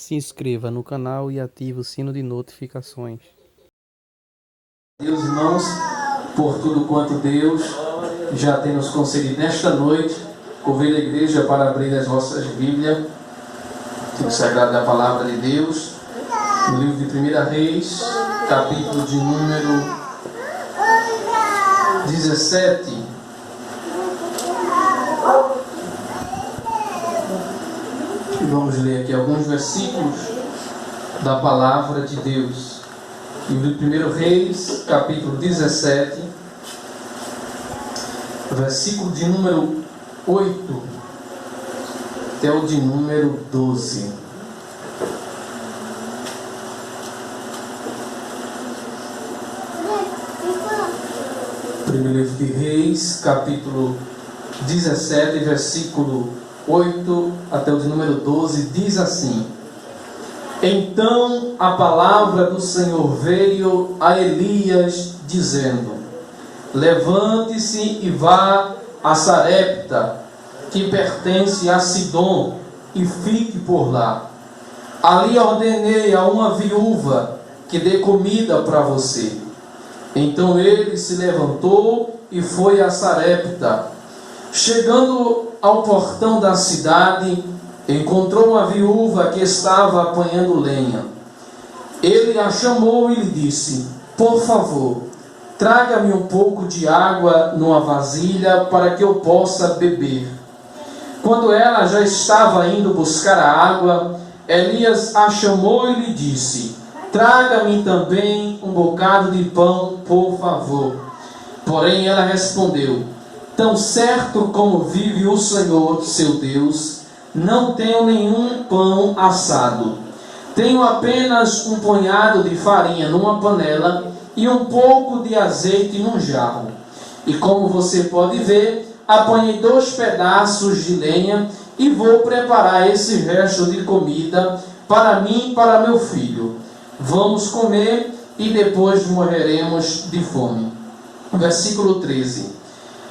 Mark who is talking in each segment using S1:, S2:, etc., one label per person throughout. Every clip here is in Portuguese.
S1: se inscreva no canal e ative o sino de notificações.
S2: Deus, irmãos, por tudo quanto Deus já tem nos concedido nesta noite, convido a igreja para abrir as vossas Bíblias, o sagrado da palavra de Deus, no livro de 1 Reis, capítulo de número 17. E vamos ler aqui alguns versículos da palavra de Deus. Livro de 1 Reis, capítulo 17, versículo de número 8 até o de número 12. Primeiro livro de Reis, capítulo 17, versículo 8 até o de número 12, diz assim: Então a palavra do Senhor veio a Elias, dizendo: Levante-se e vá a Sarepta, que pertence a Sidom, e fique por lá. Ali ordenei a uma viúva que dê comida para você. Então ele se levantou e foi a Sarepta. Chegando ao portão da cidade, encontrou uma viúva que estava apanhando lenha. Ele a chamou e lhe disse: Por favor, traga-me um pouco de água numa vasilha para que eu possa beber. Quando ela já estava indo buscar a água, Elias a chamou e lhe disse: Traga-me também um bocado de pão, por favor. Porém ela respondeu: Tão certo como vive o Senhor, seu Deus, não tenho nenhum pão assado. Tenho apenas um punhado de farinha numa panela e um pouco de azeite num jarro. E como você pode ver, apanhei 2 pedaços de lenha e vou preparar esse resto de comida para mim e para meu filho. Vamos comer e depois morreremos de fome. Versículo 13.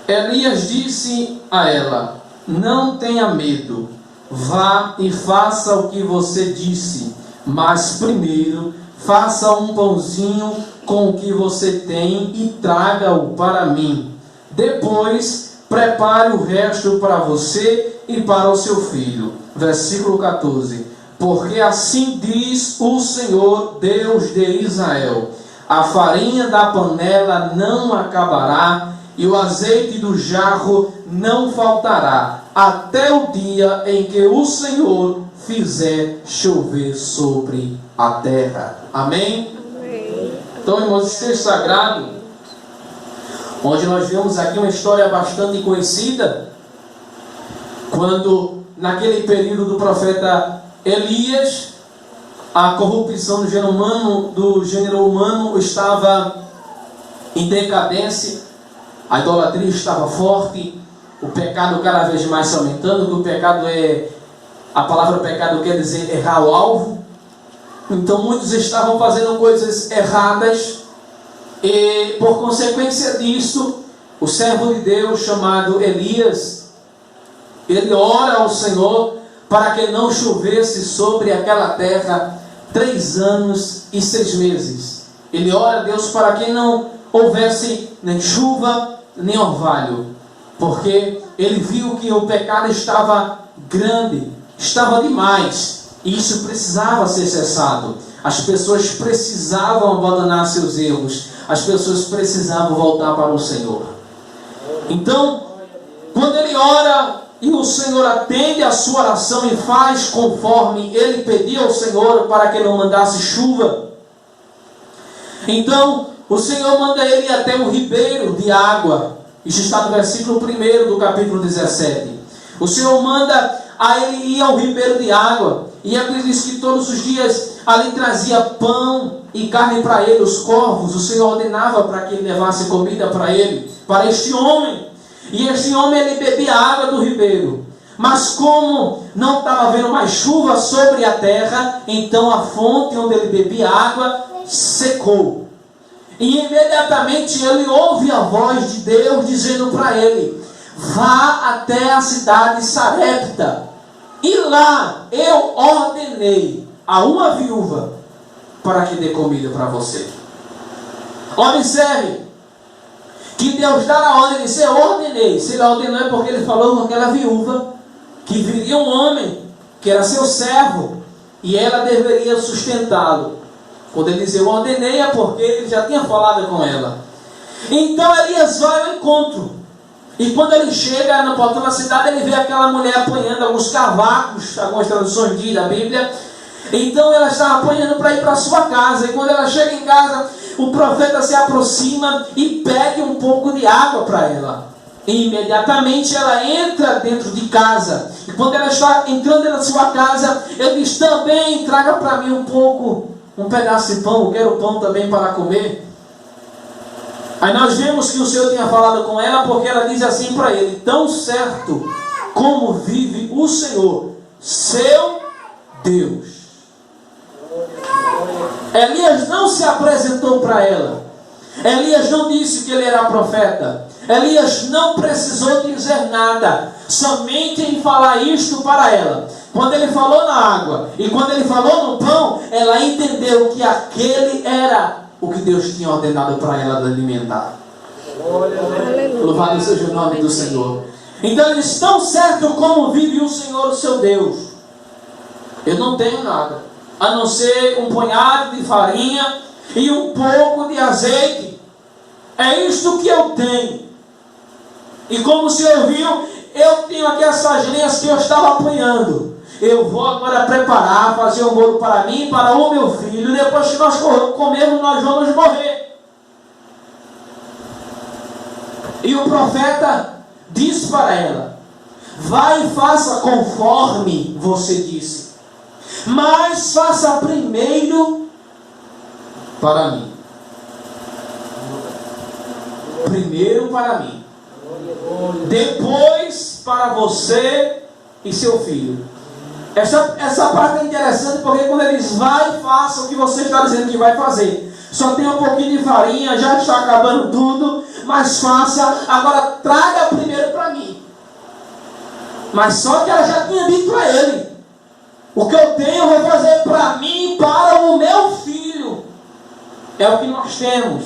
S2: Elias disse a ela: Não tenha medo, vá e faça o que você disse, mas primeiro faça um pãozinho com o que você tem e traga-o para mim. Depois prepare o resto para você e para o seu filho. Versículo 14. Porque assim diz o Senhor, Deus de Israel: a farinha da panela não acabará e o azeite do jarro não faltará, até o dia em que o Senhor fizer chover sobre a terra. Amém? Amém. Então, irmãos, esse texto sagrado, onde nós vemos aqui uma história bastante conhecida, quando naquele período do profeta Elias, a corrupção do gênero humano estava em decadência, a idolatria estava forte, o pecado cada vez mais se aumentando, que o pecado a palavra pecado quer dizer errar o alvo. Então muitos estavam fazendo coisas erradas e por consequência disso, o servo de Deus chamado Elias, ele ora ao Senhor para que não chovesse sobre aquela terra 3 anos e 6 meses. Ele ora a Deus para que não houvesse nem chuva, nem orvalho, porque ele viu que o pecado estava grande, estava demais, e isso precisava ser cessado. As pessoas precisavam abandonar seus erros, as pessoas precisavam voltar para o Senhor. Então, quando ele ora e o Senhor atende a sua oração e faz conforme ele pediu ao Senhor para que não mandasse chuva, então o Senhor manda ele ir até um ribeiro de água. Isso está no versículo 1 do capítulo 17. O Senhor manda a ele ir ao ribeiro de água. E a Bíblia diz que todos os dias ali trazia pão e carne para ele, os corvos. O Senhor ordenava para que ele levasse comida para ele, para este homem. E este homem, ele bebia água do ribeiro. Mas como não estava havendo mais chuva sobre a terra, então a fonte onde ele bebia água secou. E imediatamente ele ouve a voz de Deus dizendo para ele: vá até a cidade de Sarepta, e lá eu ordenei a uma viúva para que dê comida para você. Observe que Deus dá a ordem de dizer, eu ordenei. Se ele ordenou é porque ele falou com aquela viúva que viria um homem que era seu servo e ela deveria sustentá-lo. Quando ele diz eu ordenei é porque ele já tinha falado com ela. Então Elias vai ao encontro. E quando ele chega no portão da cidade, ele vê aquela mulher apanhando alguns cavacos, algumas traduções da Bíblia. Então ela está apanhando para ir para sua casa. E quando ela chega em casa, o profeta se aproxima e pede um pouco de água para ela. E imediatamente ela entra dentro de casa. E quando ela está entrando dentro da sua casa, ele diz, também traga para mim um pedaço de pão. Eu quero pão também para comer. Aí nós vemos que o Senhor tinha falado com ela, porque ela diz assim para ele, tão certo como vive o Senhor, seu Deus. Elias não se apresentou para ela. Elias não disse que ele era profeta. Elias não precisou dizer nada, somente em falar isto para ela. Quando ele falou na água e quando ele falou no pão, ela entendeu que aquele era o que Deus tinha ordenado para ela alimentar. Louvado seja o nome do Senhor. Então eles estão certo como vive o Senhor, o seu Deus. Eu não tenho nada, a não ser um punhado de farinha e um pouco de azeite. É isto que eu tenho. E como o Senhor viu, eu tenho aqui essas linhas que eu estava apanhando. Eu vou agora preparar, fazer um bolo para mim e para o meu filho. Depois que nós comermos, nós vamos morrer. E o profeta disse para ela, vai e faça conforme você disse. Mas faça primeiro para mim. Primeiro para mim. Depois para você e seu filho. Essa parte é interessante porque quando ele diz vai e faça o que você está dizendo que vai fazer. Só tem um pouquinho de farinha, já está acabando tudo, mas faça, agora traga primeiro para mim. Mas só que ela já tinha dito para ele, o que eu tenho eu vou fazer para mim e para o meu filho. É o que nós temos.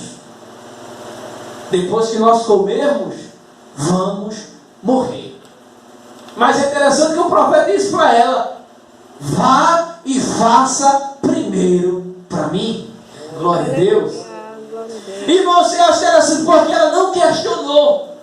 S2: Depois que nós comermos, vamos morrer. Mas é interessante que o profeta disse para ela, vá e faça primeiro para mim. Glória a Deus. Irmão, você acha interessante porque ela não questionou.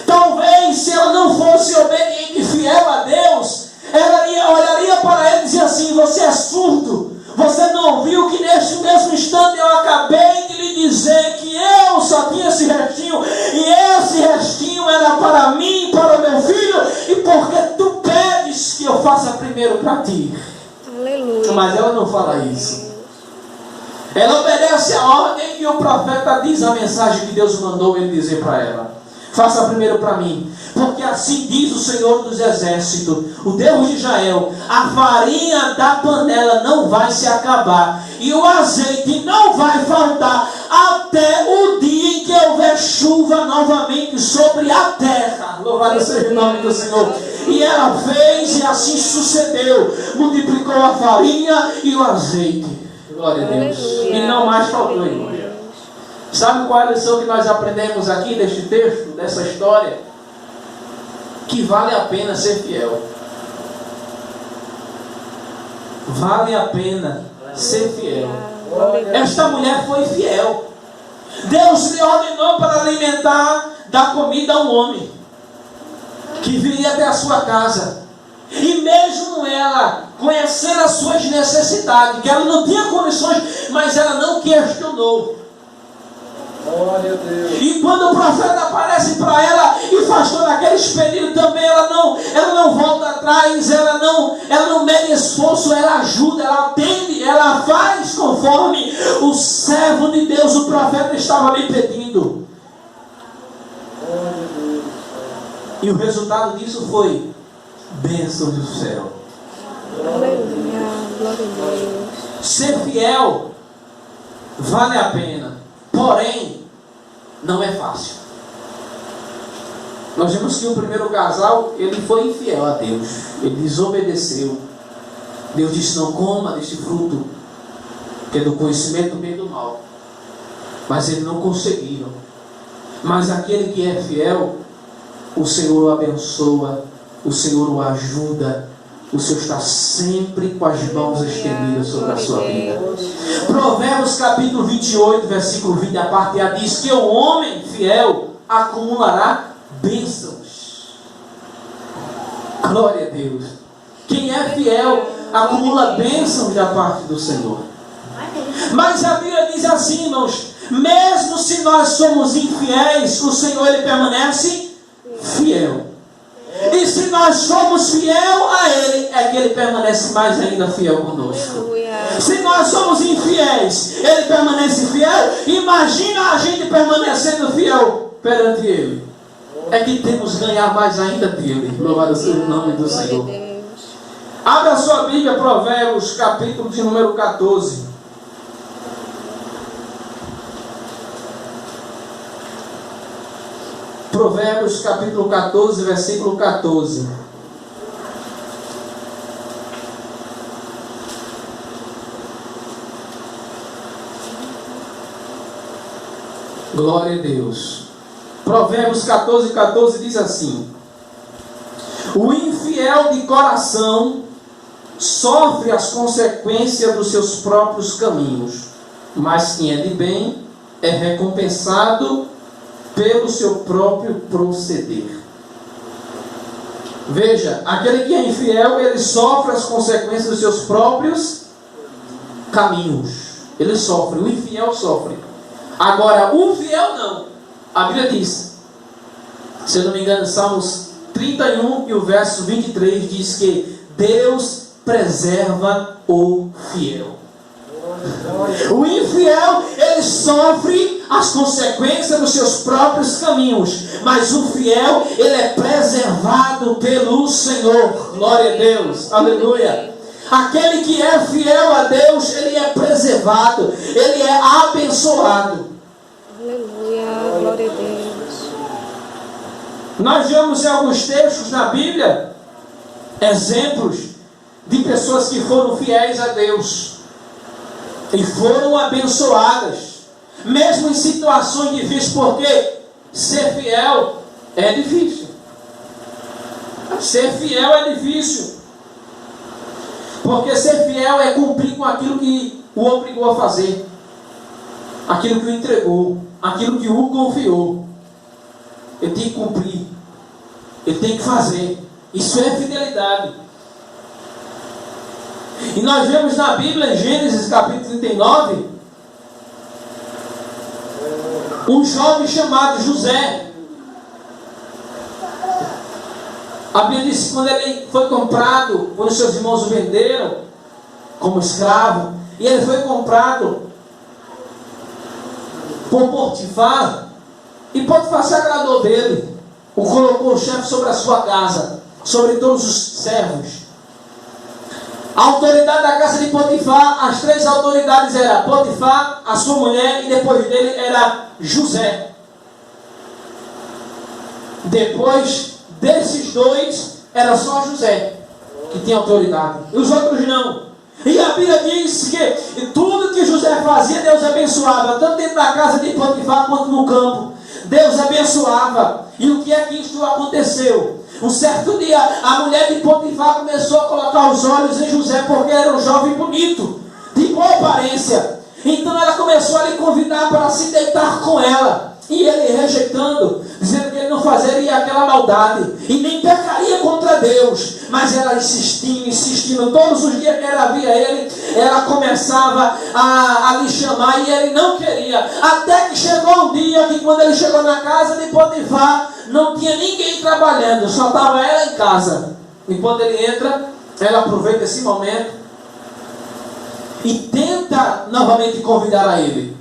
S2: Talvez se ela não fosse obediente e fiel a Deus, ela olharia para ele e dizia assim, você é surdo. Você não viu que neste mesmo instante eu acabei de lhe dizer que eu só tinha esse restinho, e esse restinho era para mim, para o meu filho, e porque tu pedes que eu faça primeiro para ti. Aleluia. Mas ela não fala isso. Ela obedece a ordem e o profeta diz a mensagem que Deus mandou ele dizer para ela. Faça primeiro para mim, porque assim diz o Senhor dos Exércitos, o Deus de Israel, a farinha da panela não vai se acabar, e o azeite não vai faltar, até o dia em que houver chuva novamente sobre a terra. Louvado seja o nome do Senhor. E ela fez, e assim sucedeu, multiplicou a farinha e o azeite. Glória a Deus. E não mais faltou, irmão. Sabe qual é a lição que nós aprendemos aqui deste texto, dessa história? Que vale a pena ser fiel. Vale a pena ser fiel. Esta mulher foi fiel. Deus lhe ordenou para alimentar, dar comida a um homem que viria até a sua casa. E mesmo ela, conhecendo as suas necessidades, que ela não tinha condições, mas ela não questionou. Glória a Deus. E quando o profeta aparece para ela e faz todo aquele pedido também, ela não volta atrás, ela não mede esforço, ela ajuda, ela atende, ela faz conforme o servo de Deus, o profeta, estava lhe pedindo. Glória a Deus. E o resultado disso foi bênção do céu. Aleluia, glória a Deus. Ser fiel vale a pena, porém não é fácil. Nós vimos que o primeiro casal, ele foi infiel a Deus, ele desobedeceu. Deus disse: não coma deste fruto, que é do conhecimento do bem e do mal. Mas eles não conseguiram. Mas aquele que é fiel, o Senhor o abençoa, o Senhor o ajuda, o Senhor está sempre com as mãos estendidas sobre a sua vida. Provérbios capítulo 28, versículo 20, a parte A diz que o homem fiel acumulará bênçãos. Glória a Deus. Quem é fiel acumula bênçãos da parte do Senhor. Mas a Bíblia diz assim, irmãos: mesmo se nós somos infiéis, o Senhor ele permanece fiel. E se nós somos fiel a Ele, é que Ele permanece mais ainda fiel conosco. Se nós somos infiéis, Ele permanece fiel. Imagina a gente permanecendo fiel perante Ele. É que temos que ganhar mais ainda dele. Louvado seja o nome do Senhor. Abra a sua Bíblia, Provérbios, capítulo de número 14. Provérbios capítulo 14, versículo 14. Glória a Deus. Provérbios 14, 14 diz assim: o infiel de coração sofre as consequências dos seus próprios caminhos, mas quem é de bem é recompensado pelo seu próprio proceder. Veja, aquele que é infiel, ele sofre as consequências dos seus próprios caminhos. Ele sofre, o infiel sofre. Agora, o fiel não. A Bíblia diz, se eu não me engano, Salmos 31 e o verso 23 diz que Deus preserva o fiel. O infiel, ele sofre as consequências dos seus próprios caminhos, mas o fiel, ele é preservado pelo Senhor. Glória a Deus, aleluia. Aquele que é fiel a Deus, ele é preservado, ele é abençoado.
S3: Aleluia, glória a Deus.
S2: Nós vemos em alguns textos na Bíblia exemplos de pessoas que foram fiéis a Deus e foram abençoadas, mesmo em situações difíceis, porque ser fiel é difícil. Ser fiel é difícil, porque ser fiel é cumprir com aquilo que o obrigou a fazer, aquilo que o entregou, aquilo que o confiou. Ele tem que cumprir, ele tem que fazer. Isso é fidelidade. E nós vemos na Bíblia, em Gênesis capítulo 39, um jovem chamado José. A Bíblia diz que quando ele foi comprado, quando seus irmãos o venderam como escravo, e ele foi comprado por Potifar, e Potifar se agradou dele, o colocou chefe sobre a sua casa, sobre todos os servos. A autoridade da casa de Potifar, as três autoridades eram Potifar, a sua mulher, e depois dele era José. Depois desses dois, era só José que tinha autoridade, e os outros não. E a Bíblia diz que tudo que José fazia, Deus abençoava, tanto dentro da casa de Potifar quanto no campo. Deus abençoava. E o que é que isto aconteceu? Um certo dia, a mulher de Potifar começou a colocar os olhos em José, porque era um jovem bonito, de boa aparência. Então ela começou a lhe convidar para se deitar com ela. E ele rejeitando, dizendo que ele não fazeria aquela maldade, e nem pecaria contra Deus. Mas ela insistindo, todos os dias que ela via ele, ela começava a lhe chamar, e ele não queria. Até que chegou um dia que, quando ele chegou na casa de Potifar, não tinha ninguém trabalhando, só estava ela em casa. E quando ele entra, ela aproveita esse momento e tenta novamente convidar a ele.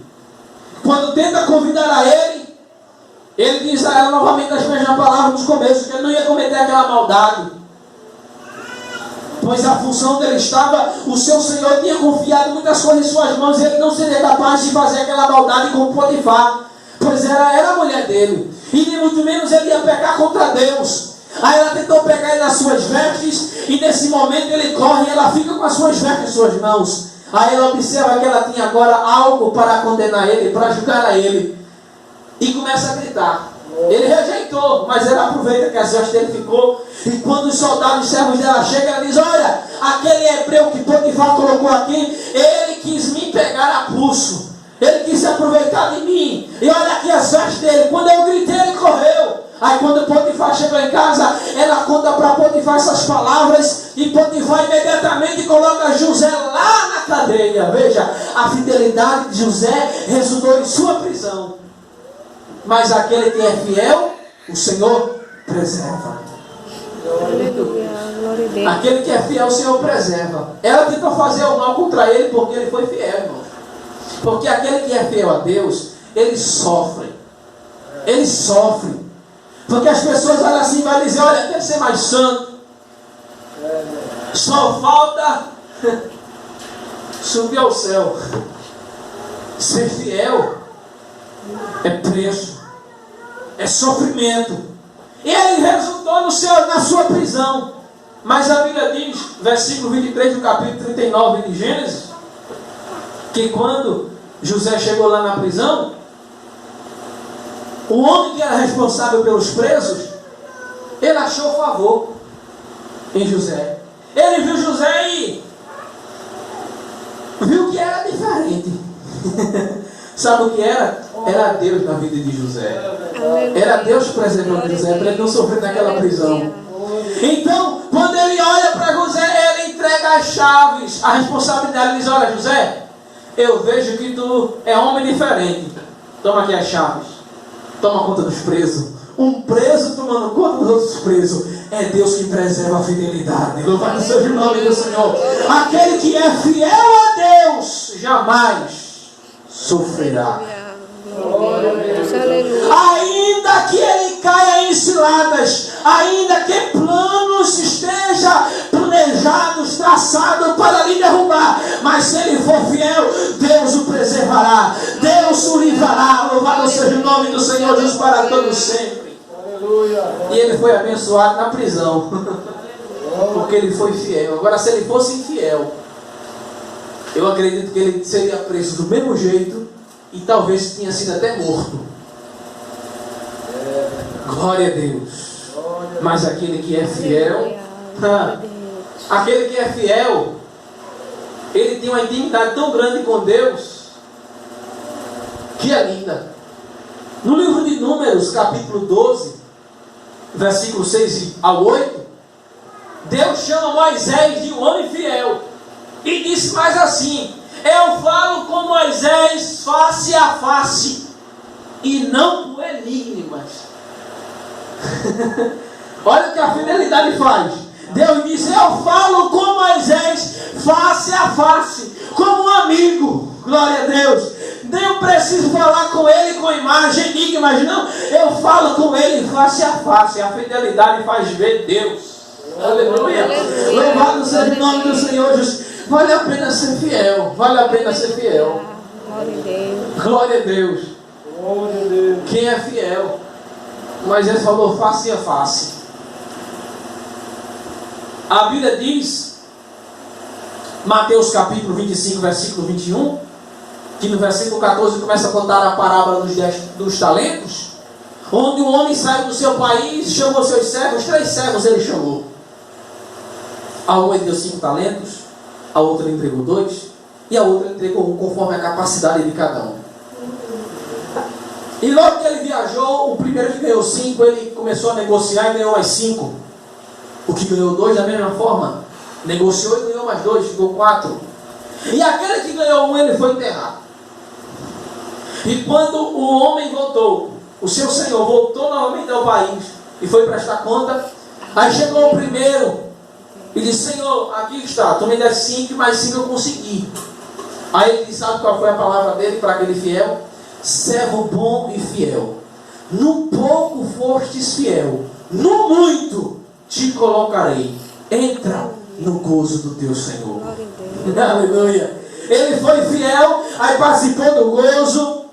S2: Quando tenta convidar a ele, ele diz a ela novamente as mesmas palavras dos começos, que ele não ia cometer aquela maldade, pois a função dele estava, o seu Senhor tinha confiado muitas coisas em suas mãos, e ele não seria capaz de fazer aquela maldade com Potifar, pois era a mulher dele, e nem muito menos ele ia pecar contra Deus. Aí ela tentou pegar ele nas suas vestes, e nesse momento ele corre e ela fica com as suas vestes em suas mãos. Aí ela observa que ela tinha agora algo para condenar ele, para julgar a ele, e começa a gritar. Ele rejeitou, mas ela aproveita que as vestes dele ficou, e quando os soldados servos dela chegam, ela diz: olha, aquele hebreu que Potifar colocou aqui, ele quis me pegar a pulso, ele quis se aproveitar de mim, e olha aqui as vestes dele. Quando eu gritei, ele correu. Aí quando Potifar chegou em casa, ela conta para Potifar essas palavras, e Potifar imediatamente coloca José lá na cadeia. Veja, a fidelidade de José resultou em sua prisão. Mas aquele que é fiel, o Senhor preserva.
S3: Aleluia, glória a Deus.
S2: Aquele que é fiel, o Senhor preserva. Ela tentou fazer o mal contra ele porque ele foi fiel, irmão. Porque aquele que é fiel a Deus, ele sofre. Ele sofre. Porque as pessoas olham assim e vão dizer: olha, quer ser mais santo. Só falta subir ao céu. Ser fiel é preço, é sofrimento. E ele resultou na sua prisão. Mas a Bíblia diz, versículo 23 do capítulo 39 de Gênesis, que quando José chegou lá na prisão, o homem que era responsável pelos presos, ele achou favor em José. Ele viu José e viu que era diferente. Sabe o que era? Era Deus na vida de José. Era Deus preservando José para ele não sofrer naquela prisão. Então, quando ele olha para José, ele entrega as chaves. A responsabilidade, ele diz: olha, José, eu vejo que tu é homem diferente. Toma aqui as chaves. Toma conta dos presos. Um preso tomando conta dos outros presos. É Deus que preserva a fidelidade. Louvado seja o nome do Senhor. Aquele que é fiel a Deus jamais sofrerá.
S3: Glória a Deus. Aleluia.
S2: Ainda que ele caia em ciladas, ainda que planos estejam planejados, traçados para lhe derrubar, mas se ele for fiel, Deus o preservará, Deus o livrará. Louvado seja o nome do Senhor Jesus para todos sempre. E ele foi abençoado na prisão, porque ele foi fiel. Agora, se ele fosse infiel, eu acredito que ele seria preso do mesmo jeito e talvez tinha sido até morto. Glória a Deus. Mas aquele que é fiel, aquele que é fiel, ele tem uma intimidade tão grande com Deus que é linda. No livro de Números, capítulo 12, versículo 6 ao 8, Deus chama Moisés de um homem fiel e disse mais assim: eu falo com Moisés face a face e não por enigmas. Olha o que a fidelidade faz. Deus disse: eu falo com Moisés face a face, como um amigo. Glória a Deus. Nem preciso falar com ele com imagem, enigmas, não. Eu falo com ele face a face. A fidelidade faz ver Deus. Aleluia. Louvado seja o nome do Senhor Jesus. Vale a pena ser fiel. Vale a pena ser fiel. Glória a Deus. Glória a Deus. Quem é fiel? Moisés falou face a face. A Bíblia diz, Mateus capítulo 25, versículo 21, que no versículo 14 começa a contar a parábola dos talentos, onde um homem saiu do seu país, chamou seus servos, 3 servos ele chamou. A um ele deu 5 talentos, a outra ele entregou 2, e a outra ele entregou 1, conforme a capacidade de cada um. E logo que ele viajou, o primeiro que ganhou 5, ele começou a negociar e ganhou mais 5. O que ganhou 2 da mesma forma, negociou e ganhou mais 2, ficou 4. E aquele que ganhou 1, ele foi enterrado. E quando o homem voltou, o seu senhor voltou novamente ao país e foi prestar conta, aí chegou o primeiro e disse: Senhor, aqui está, tu me deste 5, mais 5 eu consegui. Aí ele disse: sabe qual foi a palavra dele para aquele fiel? Servo bom e fiel, no pouco fostes fiel, no muito te colocarei, entra no gozo do teu Senhor. Aleluia. Ele foi fiel, aí participou do gozo,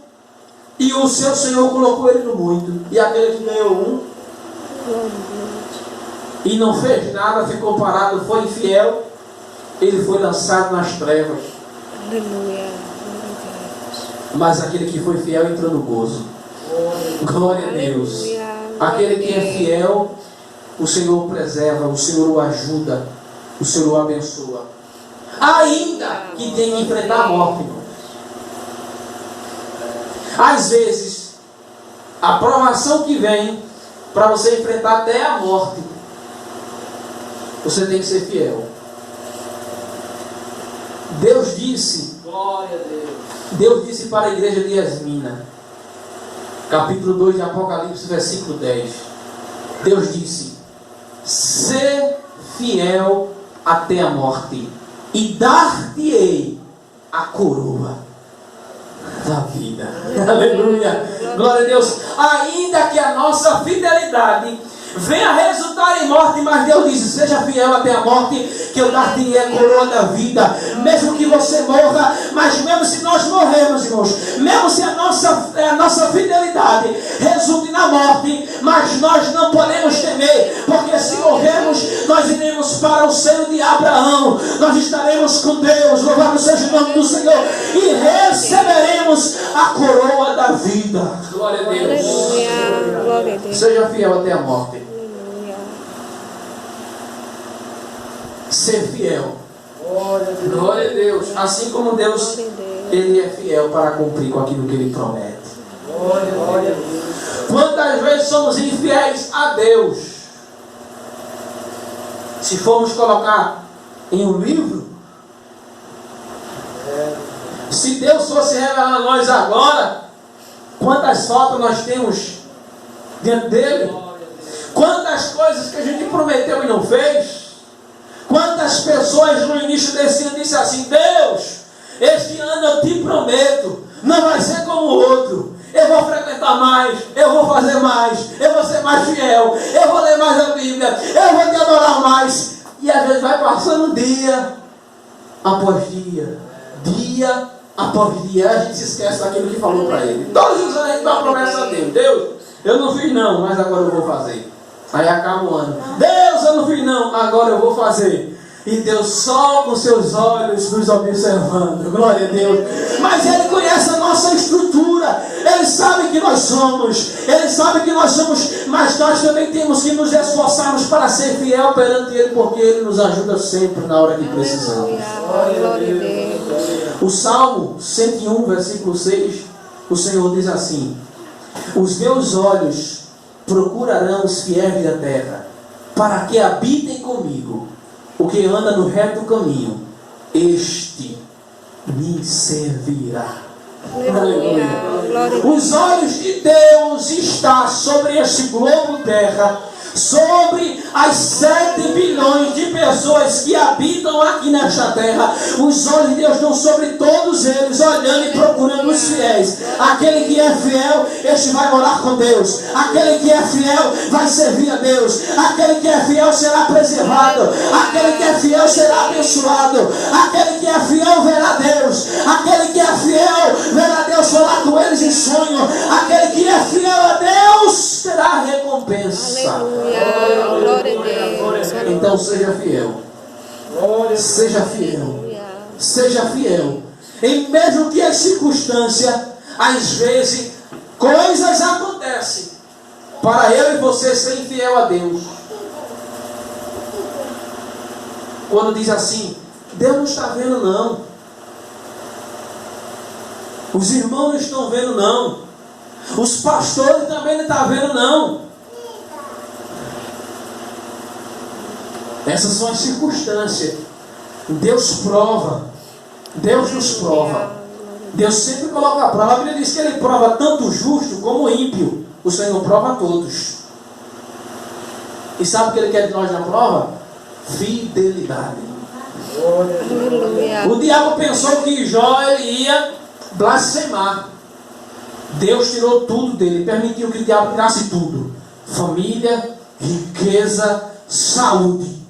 S2: e o seu Senhor colocou ele no muito. E aquele que ganhou 1 e não fez nada, ficou parado, foi infiel, ele foi lançado nas trevas.
S3: Aleluia.
S2: Mas aquele que foi fiel entrou no gozo. Glória a Deus. Aquele que é fiel, o Senhor preserva, o Senhor o ajuda, o Senhor o abençoa. Ainda que tenha que enfrentar a morte, irmãos. Às vezes, a provação que vem para você enfrentar até a morte, você tem que ser fiel. Deus disse, glória a Deus. Deus disse para a igreja de Esmina, capítulo 2 de Apocalipse, versículo 10. Deus disse: "Sê fiel até a morte, e dar-te-ei a coroa da vida." Aleluia. Glória a Deus. Ainda que a nossa fidelidade venha resultar em morte, mas Deus diz: seja fiel até a morte, que eu dar-te-ei a coroa da vida. Mesmo que você morra, mas mesmo se nós morrermos, irmãos, mesmo se a nossa fidelidade resulte na morte, mas nós não podemos temer, porque se morrermos, nós iremos para o seio de Abraão, nós estaremos com Deus, louvado seja o nome do Senhor, e receberemos a coroa da vida. Glória a Deus.
S3: Aleluia. Glória a Deus.
S2: Seja fiel até a morte.
S3: Aleluia.
S2: Ser fiel. Glória a Deus. Assim como Deus,
S3: Glória a Deus.
S2: Ele é fiel para cumprir com aquilo que Ele promete.
S4: Glória a Deus.
S2: Quantas vezes somos infiéis a Deus? Se formos colocar em um livro, se Deus fosse revelar a nós agora, quantas faltas nós temos diante dele? Quantas coisas que a gente prometeu e não fez? Quantas pessoas no início desse ano disseram assim: Deus, este ano eu te prometo, não vai ser como o outro. Eu vou frequentar mais, eu vou fazer mais, eu vou ser mais fiel, eu vou ler mais a Bíblia, eu vou te adorar mais. E às vezes vai passando dia após dia, dia após dia, a gente se esquece daquilo que falou para ele. Todos os anos a gente dá uma promessa a Deus: Deus, eu não fiz não, mas agora eu vou fazer. Aí acaba o ano: Deus, eu não fiz não, agora eu vou fazer. E Deus só com seus olhos nos observando. Glória a Deus. Mas Ele conhece a nossa estrutura. Ele sabe que nós somos. Ele sabe que nós somos. Mas nós também temos que nos esforçarmos para ser fiel perante Ele, porque Ele nos ajuda sempre na hora que precisamos.
S3: Glória a Deus.
S2: O Salmo 101, versículo 6, o Senhor diz assim: os meus olhos procurarão os fiéis da terra, para que habitem comigo. O que anda no reto caminho, este me servirá.
S3: Aleluia. Glória a Deus.
S2: Os olhos de Deus estão sobre este globo terra, sobre as 7 bilhões de pessoas que habitam aqui nesta terra. Os olhos de Deus estão sobre todos eles, olhando e procurando os fiéis. Aquele que é fiel, este vai morar com Deus. Aquele que é fiel vai servir a Deus. Aquele que é fiel será preservado. Aquele que é fiel será abençoado. Aquele que é fiel verá Deus. Aquele que é fiel verá Deus falar com eles em sonho. Aquele que é fiel a Deus terá recompensa.
S3: Aleluia. Glória a Deus.
S2: Então seja fiel. Seja fiel.
S3: Aleluia.
S2: Seja fiel. Em mesmo que as circunstâncias, às vezes, coisas acontecem para eu e você ser infiel a Deus. Quando diz assim: Deus não está vendo não, os irmãos não estão vendo não, os pastores também não estão vendo não. Essas são as circunstâncias. Deus prova. Deus nos prova. Deus sempre coloca a prova. A Bíblia diz que Ele prova tanto o justo como o ímpio. O Senhor prova a todos. E sabe o que Ele quer de nós na prova? Fidelidade.
S3: Aleluia.
S2: O diabo pensou que Jó ele ia blasfemar. Deus tirou tudo dele. Permitiu que o diabo tirasse tudo: família, riqueza, saúde.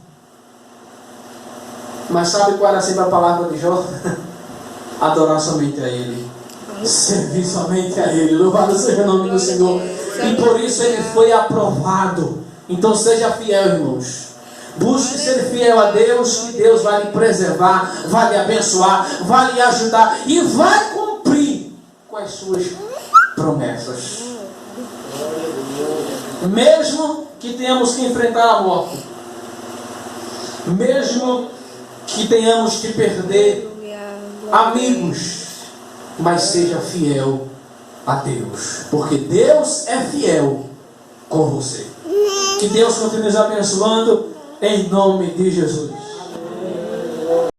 S2: Mas sabe qual era sempre a palavra de Jó? Adorar somente a Ele, servir somente a Ele. Louvado seja o nome do Senhor. E por isso ele foi aprovado Então seja fiel, irmãos. Busque ser fiel a Deus, que Deus vai lhe preservar, vai lhe abençoar, vai lhe ajudar e vai cumprir com as suas promessas. Mesmo que tenhamos que enfrentar a morte, mesmo que tenhamos que perder amigos, mas seja fiel a Deus, porque Deus é fiel com você. Que Deus continue nos abençoando em nome de Jesus.